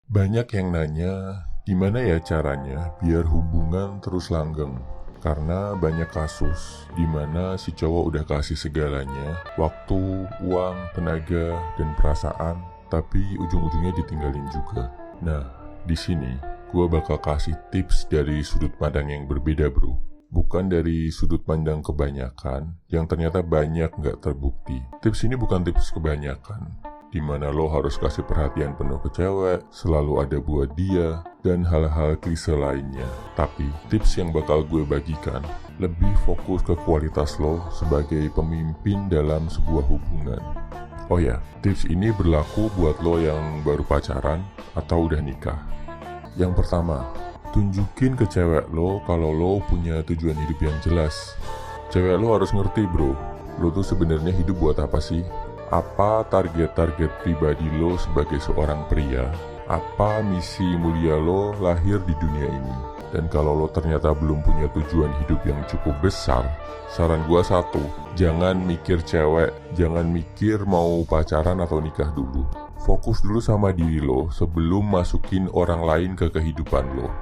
Banyak yang nanya, gimana ya caranya biar hubungan terus langgeng? Karena banyak kasus di mana si cowok udah kasih segalanya, waktu, uang, tenaga, dan perasaan, tapi ujung-ujungnya ditinggalin juga. Nah, di sini gue bakal kasih tips dari sudut pandang yang berbeda, bro. Bukan dari sudut pandang kebanyakan yang ternyata banyak nggak terbukti. Tips ini bukan tips kebanyakan, dimana lo harus kasih perhatian penuh ke cewek, selalu ada buat dia, dan hal-hal klise lainnya. Tapi tips yang bakal gue bagikan lebih fokus ke kualitas lo sebagai pemimpin dalam sebuah hubungan. Oh ya, tips ini berlaku buat lo yang baru pacaran atau udah nikah. Yang pertama, tunjukin ke cewek lo kalau lo punya tujuan hidup yang jelas. Cewek lo harus ngerti, bro, lo tuh sebenarnya hidup buat apa sih? Apa target-target pribadi lo sebagai seorang pria? Apa misi mulia lo lahir di dunia ini? Dan kalau lo ternyata belum punya tujuan hidup yang cukup besar, saran gua satu, jangan mikir cewek, jangan mikir mau pacaran atau nikah dulu. Fokus dulu sama diri lo sebelum masukin orang lain ke kehidupan lo.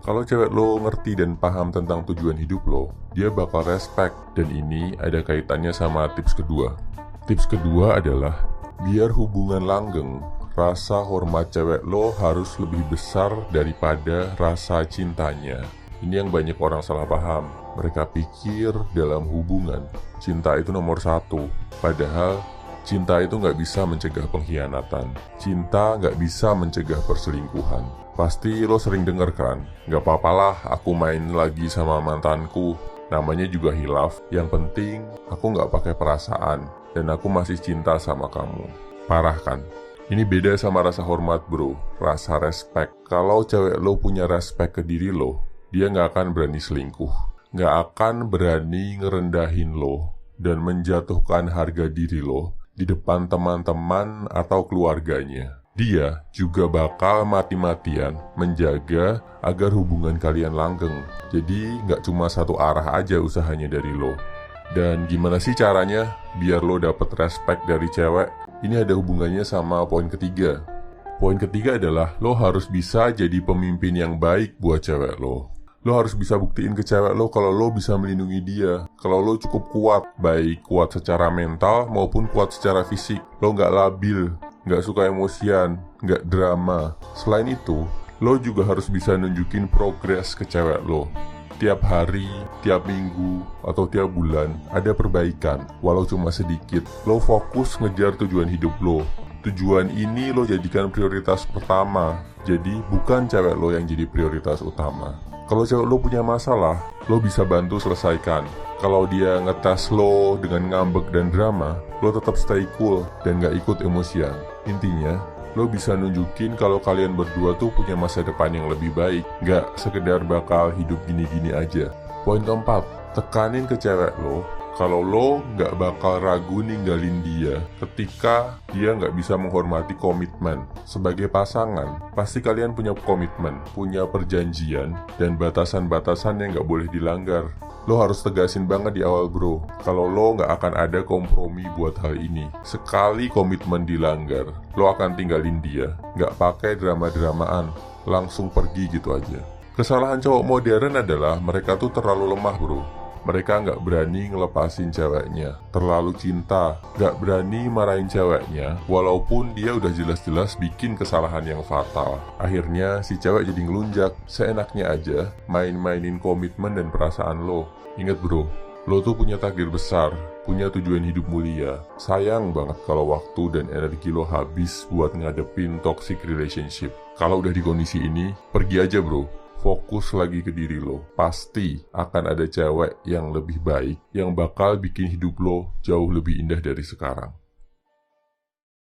Kalau cewek lo ngerti dan paham tentang tujuan hidup lo, dia bakal respect. Dan ini ada kaitannya sama tips kedua. Tips kedua adalah, biar hubungan langgeng, rasa hormat cewek lo harus lebih besar daripada rasa cintanya. Ini yang banyak orang salah paham. Mereka pikir dalam hubungan, cinta itu nomor satu. Padahal, cinta itu nggak bisa mencegah pengkhianatan. Cinta nggak bisa mencegah perselingkuhan. Pasti lo sering denger kan, nggak apa-apalah aku main lagi sama mantanku. Namanya juga hilaf. Yang penting, aku nggak pakai perasaan. Dan aku masih cinta sama kamu. Parah kan? Ini beda sama rasa hormat, bro. Rasa respect. Kalau cewek lo punya respect ke diri lo, dia nggak akan berani selingkuh. Nggak akan berani ngerendahin lo dan menjatuhkan harga diri lo di depan teman-teman atau keluarganya. Dia juga bakal mati-matian menjaga agar hubungan kalian langgeng. Jadi nggak cuma satu arah aja usahanya dari lo. Dan gimana sih caranya biar lo dapet respect dari cewek? Ini ada hubungannya sama poin ketiga. Poin ketiga adalah lo harus bisa jadi pemimpin yang baik buat cewek lo. Lo harus bisa buktiin ke cewek lo kalau lo bisa melindungi dia. Kalau lo cukup kuat, baik kuat secara mental maupun kuat secara fisik. Lo nggak labil, nggak suka emosian, nggak drama. Selain itu, lo juga harus bisa nunjukin progres ke cewek lo. Tiap hari, tiap minggu, atau tiap bulan ada perbaikan, walau cuma sedikit. Lo fokus ngejar tujuan hidup lo. Tujuan ini lo jadikan prioritas pertama. Jadi bukan cewek lo yang jadi prioritas utama. Kalau cewek lo punya masalah, lo bisa bantu selesaikan. Kalau dia ngetes lo dengan ngambek dan drama, lo tetap stay cool dan gak ikut emosian. Intinya, lo bisa nunjukin kalau kalian berdua tuh punya masa depan yang lebih baik, gak sekedar bakal hidup gini-gini aja. Poin keempat, tekanin ke cewek lo kalau lo gak bakal ragu ninggalin dia ketika dia gak bisa menghormati komitmen. Sebagai pasangan, pasti kalian punya komitmen, punya perjanjian, dan batasan-batasan yang gak boleh dilanggar. Lo harus tegasin banget di awal, bro, kalau lo gak akan ada kompromi buat hal ini. Sekali komitmen dilanggar, lo akan tinggalin dia. Gak pakai drama-dramaan, langsung pergi gitu aja. Kesalahan cowok modern adalah mereka tuh terlalu lemah, bro. Mereka gak berani ngelepasin ceweknya, terlalu cinta, gak berani marahin ceweknya, walaupun dia udah jelas-jelas bikin kesalahan yang fatal. Akhirnya si cewek jadi ngelunjak, seenaknya aja main-mainin komitmen dan perasaan lo. Ingat, bro, lo tuh punya takdir besar, punya tujuan hidup mulia. Sayang banget kalau waktu dan energi lo habis buat ngadepin toxic relationship. Kalau udah di kondisi ini, pergi aja, bro. Fokus lagi ke diri lo. Pasti akan ada cewek yang lebih baik, yang bakal bikin hidup lo jauh lebih indah dari sekarang.